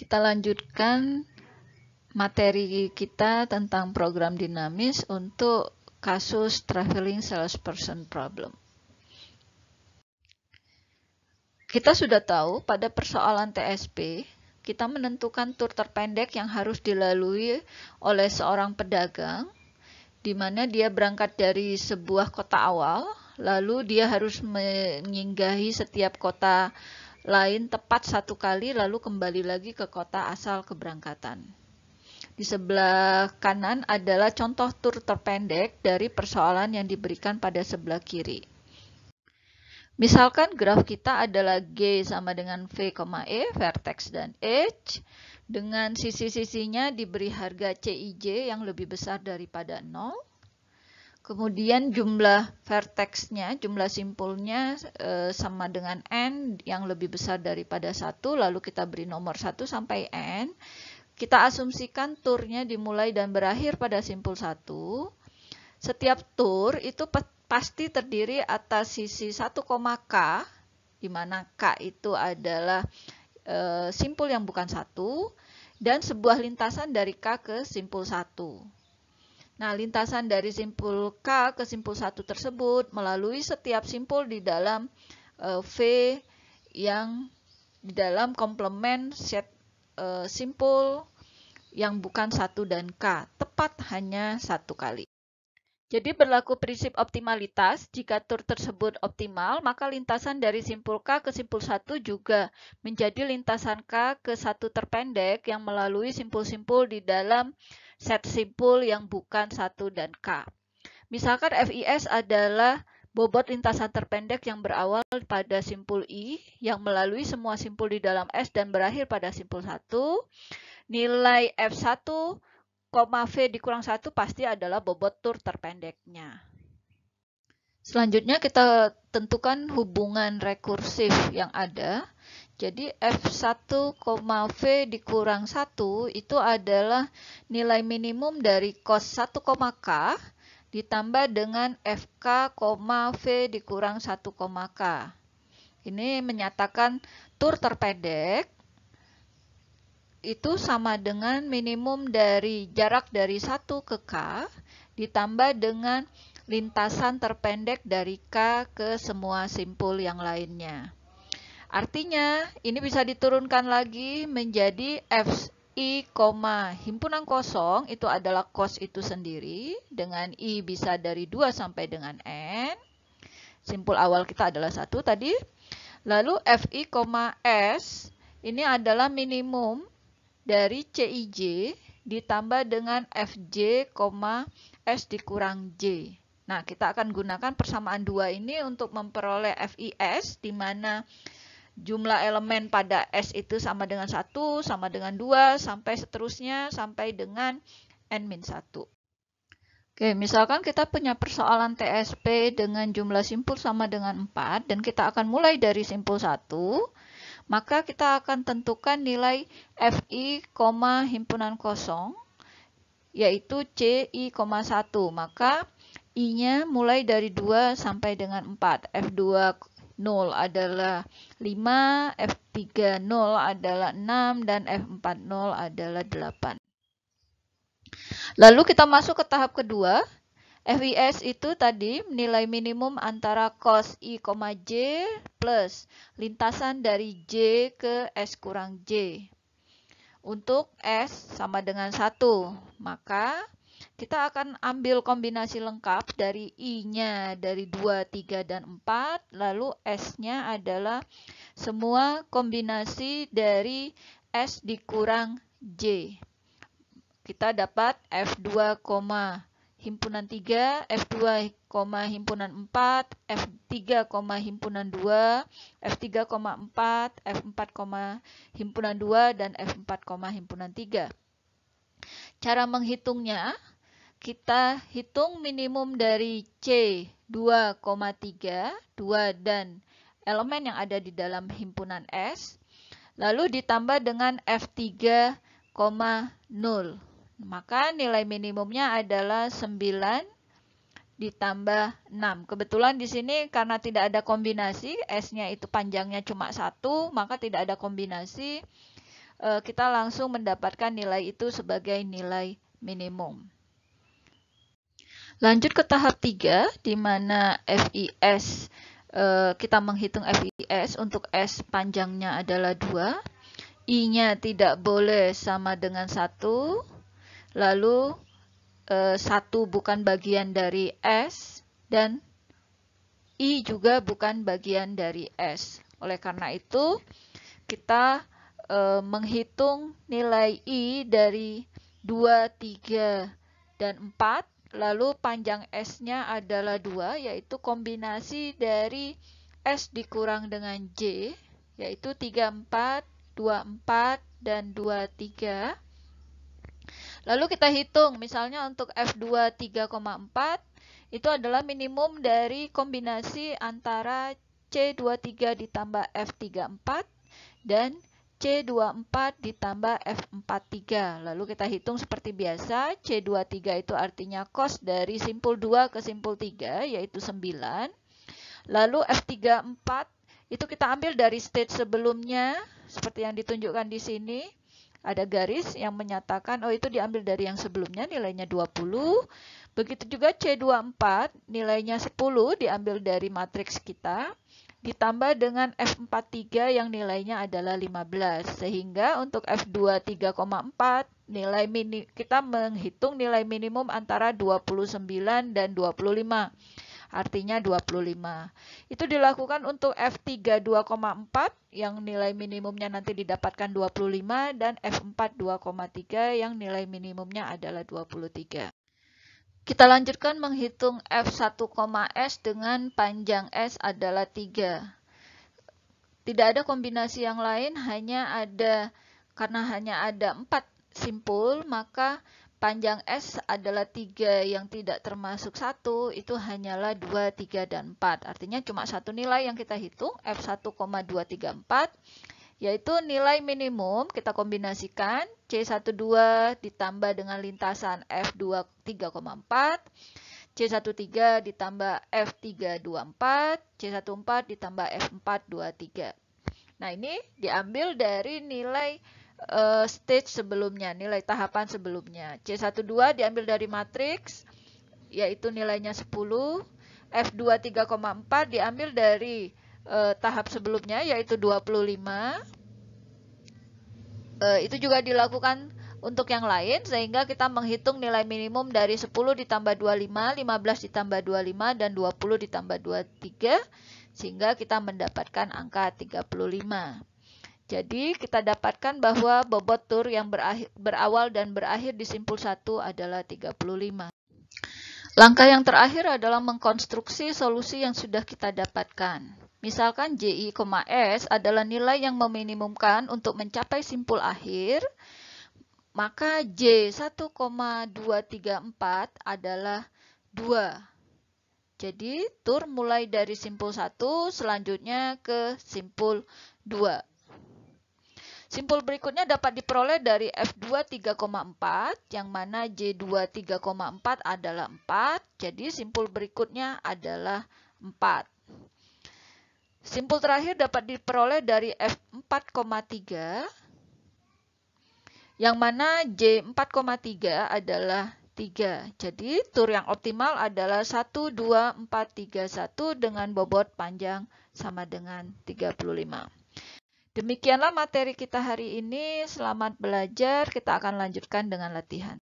Kita lanjutkan materi kita tentang program dinamis untuk kasus traveling salesperson problem. Kita sudah tahu pada persoalan TSP, kita menentukan tur terpendek yang harus dilalui oleh seorang pedagang, di mana dia berangkat dari sebuah kota awal, lalu dia harus menyinggahi setiap kota lain tepat satu kali, lalu kembali lagi ke kota asal keberangkatan. Di sebelah kanan adalah contoh tur terpendek dari persoalan yang diberikan pada sebelah kiri. Misalkan graf kita adalah G sama dengan V, E, vertex dan H, dengan sisi-sisinya diberi harga Cij yang lebih besar daripada 0. Kemudian jumlah vertexnya, jumlah simpulnya sama dengan N yang lebih besar daripada 1, lalu kita beri nomor 1 sampai N. Kita asumsikan turnya dimulai dan berakhir pada simpul 1. Setiap tur itu pasti terdiri atas sisi 1, K, di mana K itu adalah simpul yang bukan 1, dan sebuah lintasan dari K ke simpul 1. Nah, lintasan dari simpul K ke simpul 1 tersebut melalui setiap simpul di dalam V yang di dalam komplement set simpul yang bukan 1 dan K, tepat hanya 1 kali. Jadi berlaku prinsip optimalitas, jika tur tersebut optimal, maka lintasan dari simpul K ke simpul 1 juga menjadi lintasan K ke 1 terpendek yang melalui simpul-simpul di dalam set simpul yang bukan 1 dan K. Misalkan FIS adalah bobot lintasan terpendek yang berawal pada simpul I yang melalui semua simpul di dalam S dan berakhir pada simpul 1. Nilai F1, V dikurang 1 pasti adalah bobot tur terpendeknya. Selanjutnya kita tentukan hubungan rekursif yang ada. Jadi F1, V dikurang 1 itu adalah nilai minimum dari cos 1, K ditambah dengan FK, V dikurang 1, K. Ini menyatakan tur terpendek itu sama dengan minimum dari jarak dari 1 ke K ditambah dengan lintasan terpendek dari K ke semua simpul yang lainnya. Artinya, ini bisa diturunkan lagi menjadi FI, himpunan kosong itu adalah cos itu sendiri, dengan I bisa dari 2 sampai dengan N. Simpul awal kita adalah 1 tadi. Lalu FI, S ini adalah minimum dari Cij ditambah dengan Fj, S dikurang J. Nah, kita akan gunakan persamaan 2 ini untuk memperoleh FIS, di mana jumlah elemen pada S itu sama dengan 1, sama dengan 2, sampai seterusnya, sampai dengan N-1. Oke, misalkan kita punya persoalan TSP dengan jumlah simpul sama dengan 4, dan kita akan mulai dari simpul 1, maka kita akan tentukan nilai FI, himpunan kosong, yaitu CI, 1. Maka I-nya mulai dari 2 sampai dengan 4. F2 0 adalah 5, F3 0 adalah 6, dan F4 0 adalah 8. Lalu kita masuk ke tahap kedua. FIS itu tadi nilai minimum antara cos I, J plus lintasan dari J ke S kurang J. Untuk S sama dengan 1, maka kita akan ambil kombinasi lengkap dari I-nya dari 2, 3, dan 4, lalu S-nya adalah semua kombinasi dari S dikurang J. Kita dapat F2, himpunan 3, F2, himpunan 4, F3, himpunan 2, F3, 4, F4, himpunan 2, dan F4, himpunan 3. Cara menghitungnya, kita hitung minimum dari C 2,3, 2 dan elemen yang ada di dalam himpunan S, lalu ditambah dengan F3, 0. Maka nilai minimumnya adalah 9 ditambah 6. Kebetulan di sini karena tidak ada kombinasi, S-nya itu panjangnya cuma 1, maka tidak ada kombinasi. kita langsung mendapatkan nilai itu sebagai nilai minimum. Lanjut ke tahap 3, di mana FIS, kita menghitung FIS untuk S panjangnya adalah 2, I-nya tidak boleh sama dengan 1, lalu 1 bukan bagian dari S, dan I juga bukan bagian dari S. Oleh karena itu, kita menghitung nilai I dari 2, 3, dan 4, lalu panjang S-nya adalah 2, yaitu kombinasi dari S dikurang dengan J, yaitu 3, 4, 2, 4, dan 2, 3. Lalu kita hitung, misalnya untuk F2 3,4, itu adalah minimum dari kombinasi antara C23 ditambah F34 dan C24 ditambah F43. Lalu kita hitung seperti biasa, C23 itu artinya cos dari simpul 2 ke simpul 3, yaitu 9. Lalu F34 itu kita ambil dari stage sebelumnya, seperti yang ditunjukkan di sini. Ada garis yang menyatakan, oh itu diambil dari yang sebelumnya, nilainya 20. Begitu juga C24, nilainya 10, diambil dari matriks kita, ditambah dengan F43 yang nilainya adalah 15. Sehingga untuk F2 3,4, kita menghitung nilai minimum antara 29 dan 25. Artinya 25. Itu dilakukan untuk F3 2,4 yang nilai minimumnya nanti didapatkan 25 dan F4 2,3 yang nilai minimumnya adalah 23. Kita lanjutkan menghitung F1,S dengan panjang S adalah 3. Tidak ada kombinasi yang lain, karena hanya ada 4 simpul, maka panjang S adalah 3 yang tidak termasuk 1, itu hanyalah 2, 3, dan 4. Artinya cuma satu nilai yang kita hitung, F1,234, yaitu nilai minimum kita kombinasikan C12 ditambah dengan lintasan F2 3,4, C13 ditambah F324, C14 ditambah F423. Nah, ini diambil dari nilai stage sebelumnya, nilai tahapan sebelumnya. C12 diambil dari matriks, yaitu nilainya 10. F2 3,4 diambil dari tahap sebelumnya, yaitu 25. Itu juga dilakukan untuk yang lain, sehingga kita menghitung nilai minimum dari 10 ditambah 25, 15 ditambah 25, dan 20 ditambah 23, sehingga kita mendapatkan angka 35. Jadi kita dapatkan bahwa bobot tur yang berawal dan berakhir di simpul 1 adalah 35. Langkah yang terakhir adalah mengkonstruksi solusi yang sudah kita dapatkan. Misalkan JI, S adalah nilai yang meminimumkan untuk mencapai simpul akhir, maka J1,234 adalah 2. Jadi tur mulai dari simpul 1 selanjutnya ke simpul 2. Simpul berikutnya dapat diperoleh dari F2 3,4, yang mana J2 3,4 adalah 4, jadi simpul berikutnya adalah 4. Simpul terakhir dapat diperoleh dari F4,3, yang mana J4,3 adalah 3. Jadi tur yang optimal adalah 1, 2, 4, 3, 1 dengan bobot panjang sama dengan 35. Demikianlah materi kita hari ini. Selamat belajar. Kita akan lanjutkan dengan latihan.